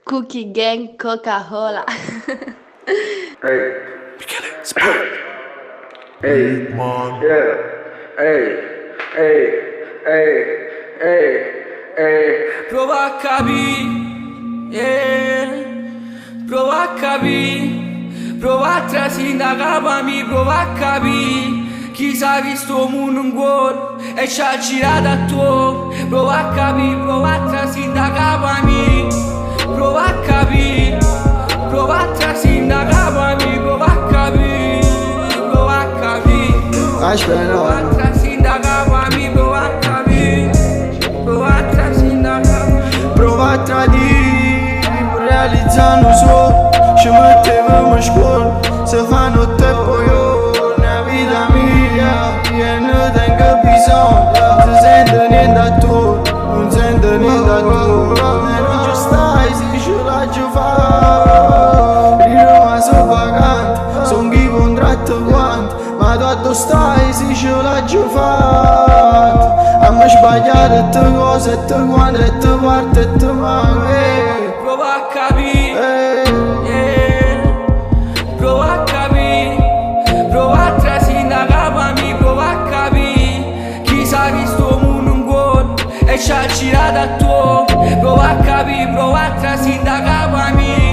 Cookie Gang Coca-Cola. Hey, hey, Man, yeah, hey, hey, hey, hey, hey. Prova a capire, yeah. Prova a capire, prova a trasindacare, prova a capire. Chissà che sto mondo un gol e ci ha girato a tuo. Prova a capire, prova a trasindacare, prova a capire, prova a trasindacare, prova a capire, prova a capire. Prova a trasindacare, prova a capire, prova a trasindacare. Prova a tradire, realizzando un sogno. Ci mettevamo in scuola, se fanno tempo io, nella vita mia, e non tengo bisogno. Non sento niente a tu, non sento niente a tu. E non ci stai, se ce la ci fai. Di Roma sono vacante, son chi contratto quanto. Ma tu a dove stai, se ce la ci fai. Abbiamo sbagliato te cose, e te quando, e te parte, e te manca. Prova a capire, yeah. Prova a capire, prova a trasindacare, prova a capire. Chissà che sto mondo un gol e ci ha girato a tuo. Prova a capire, prova a trasindacare.